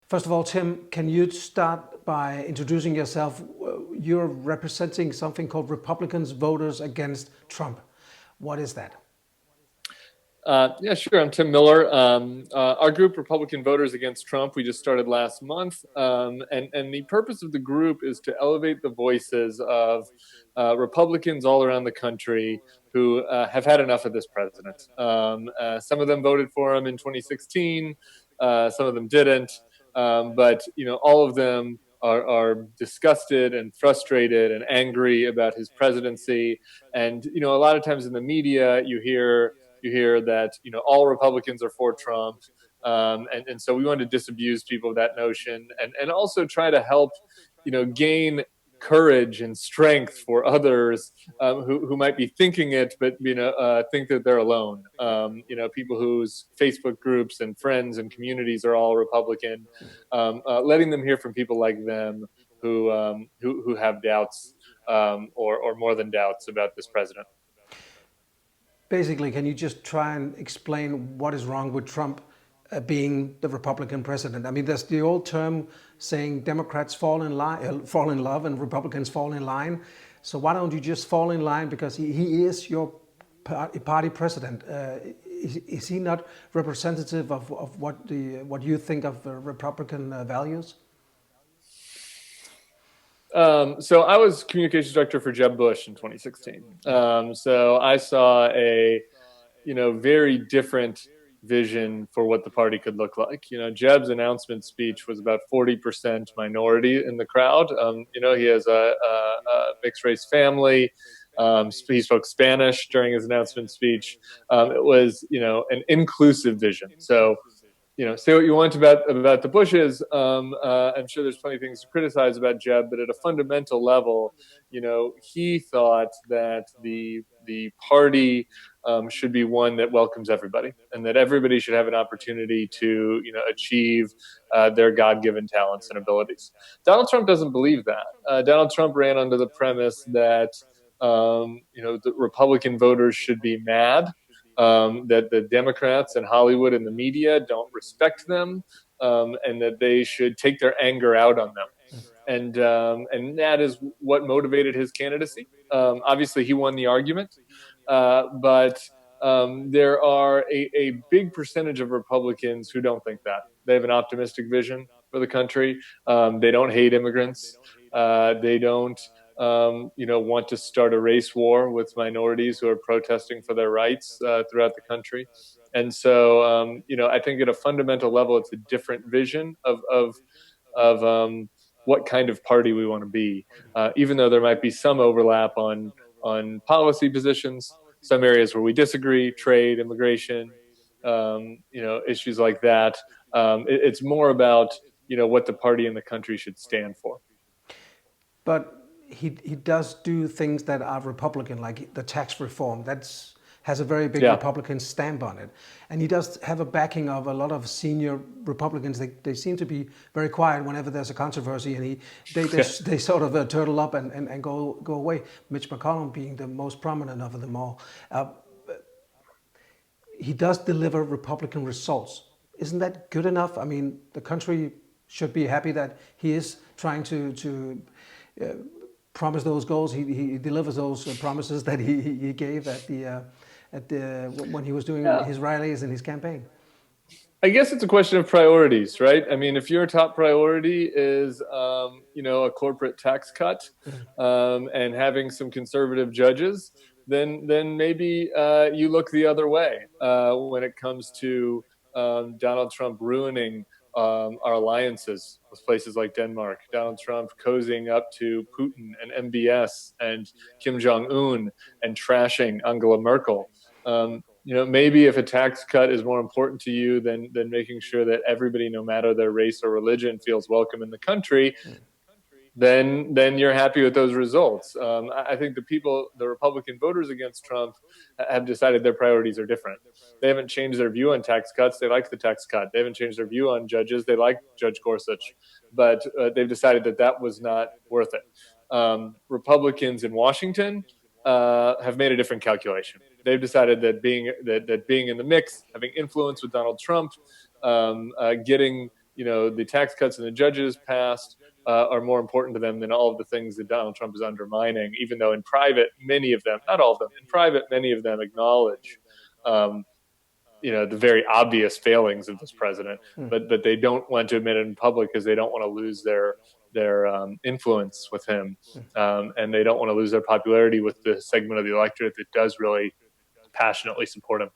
First of all, Tim, can you start by introducing yourself? You're representing something called Republicans Voters Against Trump. What is that? Yeah, sure. I'm Tim Miller. Our group, Republican Voters Against Trump, we just started last month. And the purpose of the group is to elevate the voices of Republicans all around the country who have had enough of this president. Some of them voted for him in 2016. Some of them didn't. But, all of them are disgusted and frustrated and angry about his presidency. And, a lot of times in the media, you hear that, all Republicans are for Trump. And so we want to disabuse people of that notion and also try to help, gain courage and strength for others who might be thinking it, but, think that they're alone. People whose Facebook groups and friends and communities are all Republican, letting them hear from people like them who have doubts or more than doubts about this president. Basically, can you just try and explain what is wrong with Trump being the Republican president? I mean, there's the old term saying Democrats fall in love and Republicans fall in line. So why don't you just fall in line, because he is your party president? Is he not representative of what you think of Republican values? So I was communications director for Jeb Bush in 2016. So I saw a, very different vision for what the party could look like. Jeb's announcement speech was about 40% minority in the crowd. He has a mixed race family. He spoke Spanish during his announcement speech. It was, an inclusive vision. So, say what you want about the Bushes. I'm sure there's plenty of things to criticize about Jeb, but at a fundamental level, he thought that the party should be one that welcomes everybody, and that everybody should have an opportunity to, achieve their God-given talents and abilities. Donald Trump doesn't believe that. Donald Trump ran under the premise that, the Republican voters should be mad. That the Democrats and Hollywood and the media don't respect them, and that they should take their anger out on them. And that is what motivated his candidacy. Obviously, he won the argument, but there are a big percentage of Republicans who don't think that. They have an optimistic vision for the country. They don't hate immigrants. They don't want to start a race war with minorities who are protesting for their rights throughout the country. And so, I think at a fundamental level, it's a different vision of what kind of party we want to be, even though there might be some overlap on policy positions, some areas where we disagree, trade, immigration, issues like that. It's more about, what the party and the country should stand for. But he does do things that are Republican, like the tax reform. Has a very big Republican stamp on it. And he does have a backing of a lot of senior Republicans. They seem to be very quiet whenever there's a controversy, and they sort of turtle up and go away. Mitch McConnell being the most prominent of them all. He does deliver Republican results. Isn't that good enough? I mean, the country should be happy that he is trying to promise those goals. He delivers those promises that he gave when he was doing his rallies and his campaign. I guess it's a question of priorities, right? I mean, if your top priority is, a corporate tax cut and having some conservative judges, then maybe you look the other way when it comes to Donald Trump ruining our alliances with places like Denmark, Donald Trump cozying up to Putin and MBS and Kim Jong-un and trashing Angela Merkel. Maybe if a tax cut is more important to you than making sure that everybody, no matter their race or religion, feels welcome in the country, then you're happy with those results. I think the Republican voters against Trump have decided their priorities are different. They haven't changed their view on tax cuts. They like the tax cut. They haven't changed their view on judges. They like Judge Gorsuch, but they've decided that was not worth it. Republicans in Washington have made a different calculation. They've decided that being in the mix, having influence with Donald Trump, getting the tax cuts and the judges passed are more important to them than all of the things that Donald Trump is undermining, even though in private, many of them, not all of them, in private, many of them acknowledge the very obvious failings of this president, but they don't want to admit it in public because they don't want to lose their influence with him, and they don't want to lose their popularity with the segment of the electorate that does really passionately support him.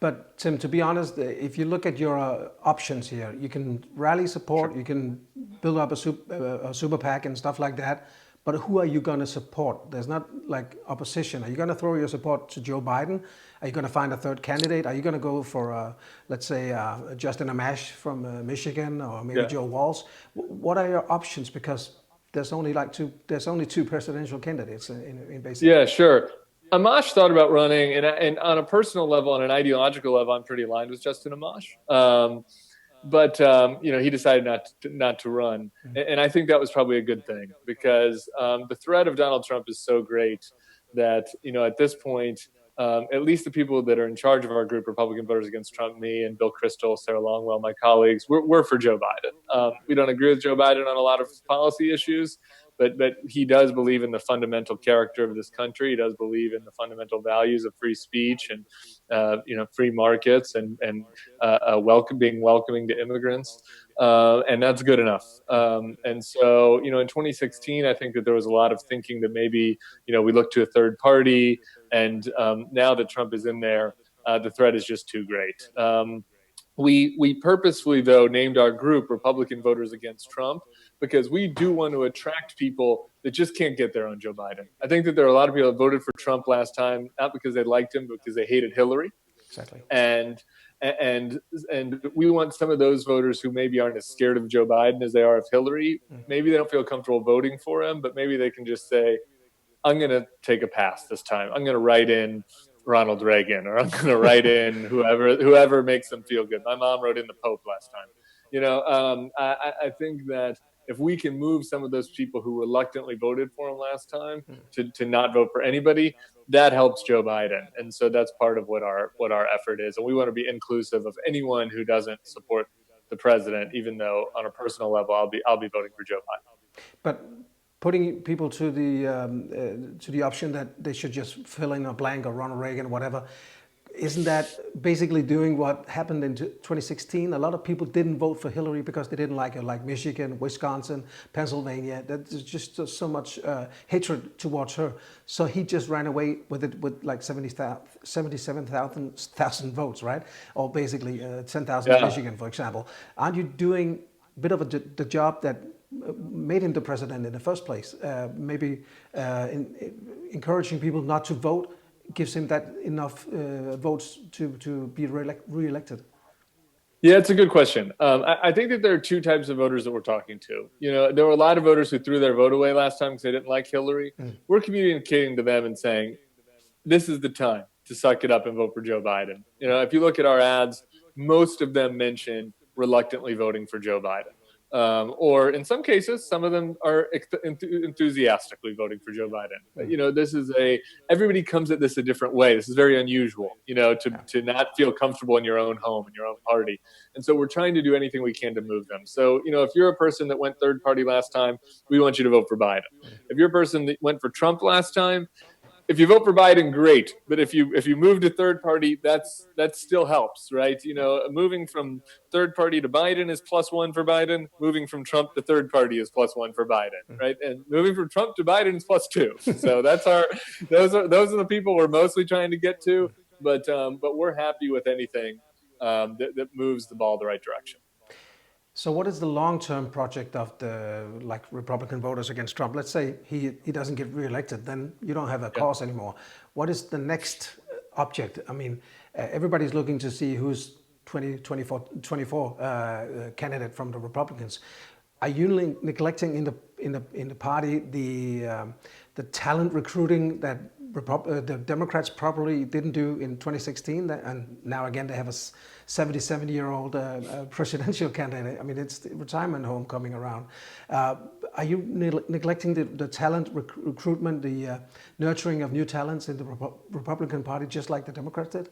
But Tim, to be honest, if you look at your options here, you can rally support, you can build up a super PAC and stuff like that. But who are you going to support? There's not like opposition. Are you going to throw your support to Joe Biden? Are you going to find a third candidate? Are you going to go for, let's say, Justin Amash from Michigan, or maybe Joe Walsh? What are your options? Because there's only two presidential candidates in basically. Yeah, sure. Amash thought about running, and on a personal level, on an ideological level, I'm pretty aligned with Justin Amash. But he decided not to run, and I think that was probably a good thing, because the threat of Donald Trump is so great that at this point, at least the people that are in charge of our group, Republican Voters Against Trump, me and Bill Kristol, Sarah Longwell, my colleagues, we're for Joe Biden. We don't agree with Joe Biden on a lot of policy issues, but he does believe in the fundamental character of this country. He does believe in the fundamental values of free speech and free markets and being welcoming to immigrants, and that's good enough. And so in 2016, I think that there was a lot of thinking that maybe we look to a third party, and now that Trump is in there, the threat is just too great. We purposefully, though, named our group Republican Voters Against Trump, because we do want to attract people that just can't get their own Joe Biden. I think that there are a lot of people that voted for Trump last time, not because they liked him, but because they hated Hillary. Exactly. And we want some of those voters who maybe aren't as scared of Joe Biden as they are of Hillary. Maybe they don't feel comfortable voting for him, but maybe they can just say, I'm going to take a pass this time. I'm going to write in Ronald Reagan, or I'm going to write in whoever makes them feel good. My mom wrote in the Pope last time. I think that if we can move some of those people who reluctantly voted for him last time to not vote for anybody, that helps Joe Biden. And so that's part of what our effort is. And we want to be inclusive of anyone who doesn't support the president, even though on a personal level, I'll be voting for Joe Biden. But putting people to the option that they should just fill in a blank or Ronald Reagan, whatever, isn't that basically doing what happened in 2016? A lot of people didn't vote for Hillary because they didn't like her, like Michigan, Wisconsin, Pennsylvania. There's just so much hatred towards her. So he just ran away with it with like 77,000 votes, right? Or basically 10,000 in Michigan, for example. Aren't you doing a bit of the job that made him the president in the first place? Maybe encouraging people not to vote gives him that enough votes to be re-elected? Yeah, it's a good question. I think that there are two types of voters that we're talking to. There were a lot of voters who threw their vote away last time because they didn't like Hillary. We're communicating to them and saying, this is the time to suck it up and vote for Joe Biden. If you look at our ads, most of them mention reluctantly voting for Joe Biden. Or in some cases, some of them are enthusiastically voting for Joe Biden. This is everybody comes at this a different way. This is very unusual, to not feel comfortable in your own home, in your own party. And so we're trying to do anything we can to move them. So, if you're a person that went third party last time, we want you to vote for Biden. If you're a person that went for Trump last time, if you vote for Biden, great. But if you move to third party, that still helps, right? Moving from third party to Biden is +1 for Biden. Moving from Trump to third party is +1 for Biden, right? And moving from Trump to Biden is +2. So those are the people we're mostly trying to get to. But we're happy with anything that moves the ball the right direction. So what is the long-term project of the Republican Voters Against Trump? Let's say he doesn't get reelected, then you don't have a cause anymore. What is the next object? I mean, everybody's looking to see who's 2024 candidate from the Republicans. Are you neglecting in the party the talent recruiting that the Democrats probably didn't do in 2016, and now again they have a 77-year-old presidential candidate? I mean, it's the retirement home coming around. Are you neglecting the talent recruitment, the nurturing of new talents in the Republican Party, just like the Democrats did?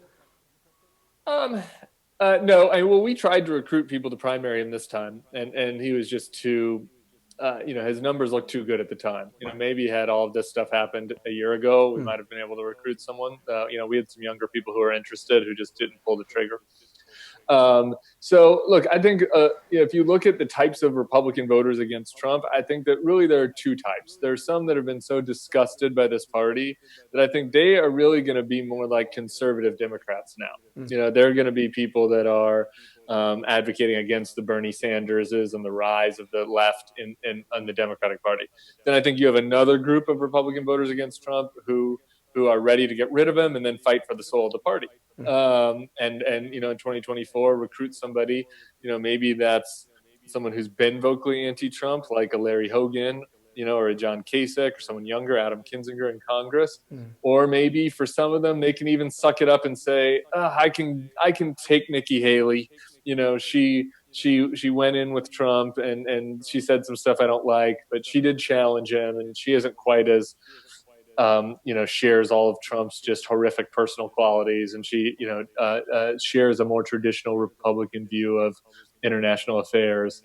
No, well, we tried to recruit people to primary him this time, and he was just too, his numbers looked too good at the time. Maybe had all of this stuff happened a year ago, we might have been able to recruit someone. We had some younger people who were interested who just didn't pull the trigger. So look, I think if you look at the types of Republican voters against Trump, I think that really there are two types. There are some that have been so disgusted by this party that I think they are really going to be more like conservative Democrats now. They're going to be people that are advocating against the Bernie Sanderses and the rise of the left in the Democratic Party. Then I think you have another group of Republican voters against Trump who are ready to get rid of him and then fight for the soul of the party. And in 2024, recruit somebody, maybe that's someone who's been vocally anti-Trump, like a Larry Hogan, or a John Kasich, or someone younger, Adam Kinzinger in Congress. Or maybe for some of them, they can even suck it up and say, I can take Nikki Haley. She went in with Trump and she said some stuff I don't like, but she did challenge him, and she isn't quite as shares all of Trump's just horrific personal qualities, and she, shares a more traditional Republican view of international affairs.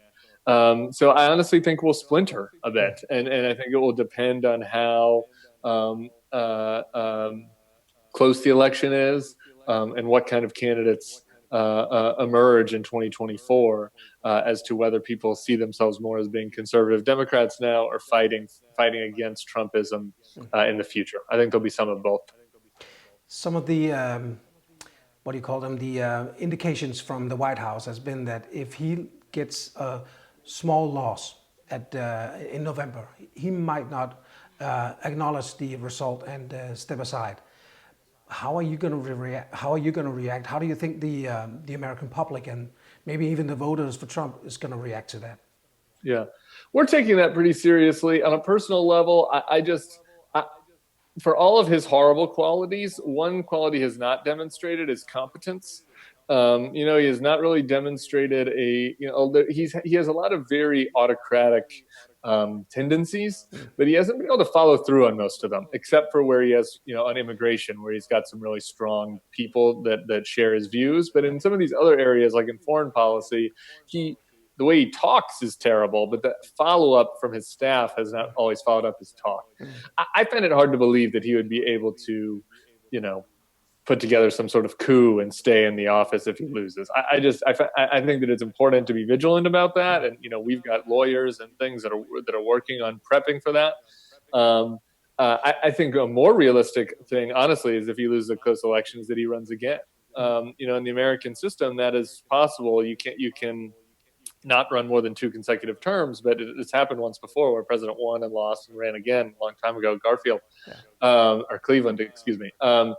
So I honestly think we'll splinter a bit, and I think it will depend on how close the election is, and what kind of candidates emerge in 2024 as to whether people see themselves more as being conservative Democrats now or fighting against Trumpism in the future. I think there'll be some of both. Some of the what do you call them? The indications from the White House has been that if he gets a small loss in November, he might not acknowledge the result and step aside. How are you going to react? How do you think the American public and maybe even the voters for Trump is going to react to that? Yeah, we're taking that pretty seriously. On a personal level, for all of his horrible qualities, one quality he has not demonstrated is competence. He has not really demonstrated he has a lot of very autocratic tendencies, but he hasn't been able to follow through on most of them, except for where he has, on immigration, where he's got some really strong people that share his views. But in some of these other areas, like in foreign policy, the way he talks is terrible, but the follow-up from his staff has not always followed up his talk. I find it hard to believe that he would be able to, put together some sort of coup and stay in the office if he loses. I think that it's important to be vigilant about that. And, we've got lawyers and things that are working on prepping for that. I think a more realistic thing, honestly, is if he loses a close election, is that he runs again. In the American system, that is possible. You can not run more than 2 consecutive terms, but it's happened once before where a president won and lost and ran again a long time ago, Garfield, or Cleveland, excuse me. I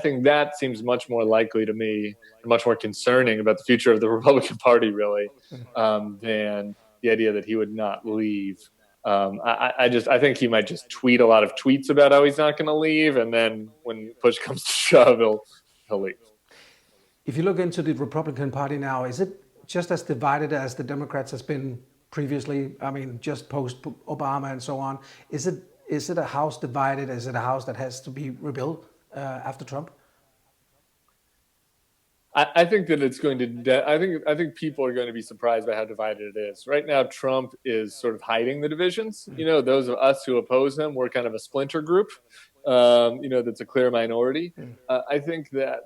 think that seems much more likely to me, and much more concerning about the future of the Republican Party, really, than the idea that he would not leave. I think he might just tweet a lot of tweets about how he's not going to leave, and then when push comes to shove, he'll leave. If you look into the Republican Party now, is it just as divided as the Democrats has been previously? I mean, just post Obama and so on. Is it a house divided? Is it a house that has to be rebuilt after Trump? I think that it's going to. I think people are going to be surprised by how divided it is. Right now, Trump is sort of hiding the divisions. Those of us who oppose him, we're kind of a splinter group. That's a clear minority. I think that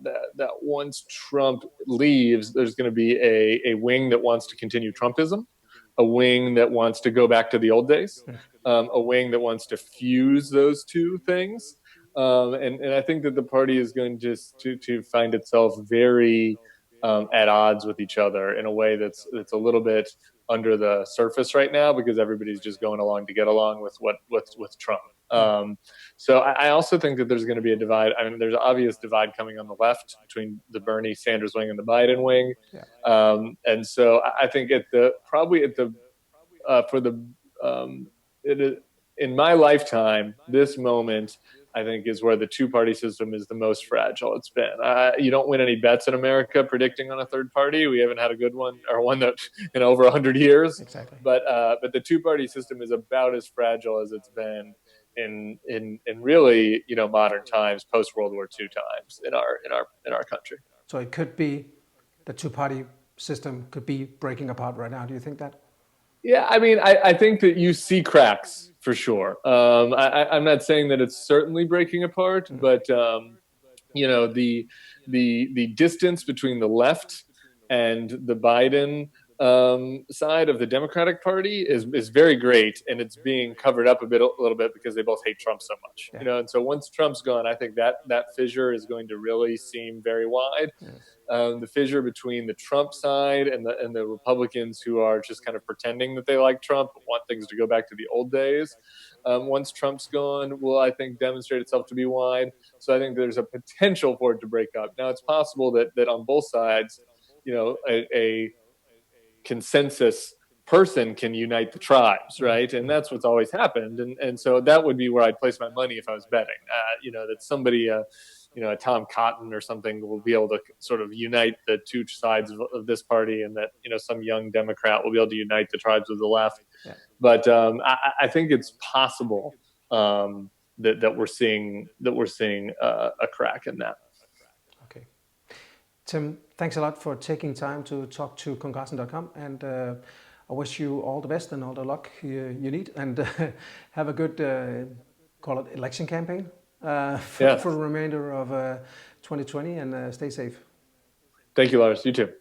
once Trump leaves, there's going to be a wing that wants to continue Trumpism, a wing that wants to go back to the old days, a wing that wants to fuse those two things. And I think that the party is going to find itself very at odds with each other in a way that's a little bit under the surface right now, because everybody's just going along to get along with Trump. So I also think that there's going to be a divide. I mean, there's an obvious divide coming on the left between the Bernie Sanders wing and the Biden wing. And so I think in my lifetime, this moment, I think, is where the two-party system is the most fragile it's been. You don't win any bets in America predicting on a third party. We haven't had a good one, or one that in over 100 years. Exactly. But the two-party system is about as fragile as it's been in really, modern times, post World War II times in our country. So it could be the two-party system could be breaking apart right now. Do you think that? Yeah, I mean, I think that you see cracks for sure. I'm not saying that it's certainly breaking apart, but the distance between the left and the Biden side of the Democratic Party is very great, and it's being covered up a little bit because they both hate Trump so much. Yeah. And so once Trump's gone, I think that fissure is going to really seem very wide. Yes. The fissure between the Trump side and the Republicans who are just kind of pretending that they like Trump, but want things to go back to the old days. Once Trump's gone, will, I think, demonstrate itself to be wide. So I think there's a potential for it to break up. Now, it's possible that on both sides, a consensus person can unite the tribes, right? And that's what's always happened. And so that would be where I'd place my money if I was betting, that somebody, a Tom Cotton or something will be able to sort of unite the two sides of this party, and that, some young Democrat will be able to unite the tribes of the left. Yeah. But I think it's possible that we're seeing a crack in that. Okay. Tim, thanks a lot for taking time to talk to Kongressen.com, and I wish you all the best and all the luck you need, and have a good, call it election campaign for the remainder of 2020, and stay safe. Thank you, Lars. You too.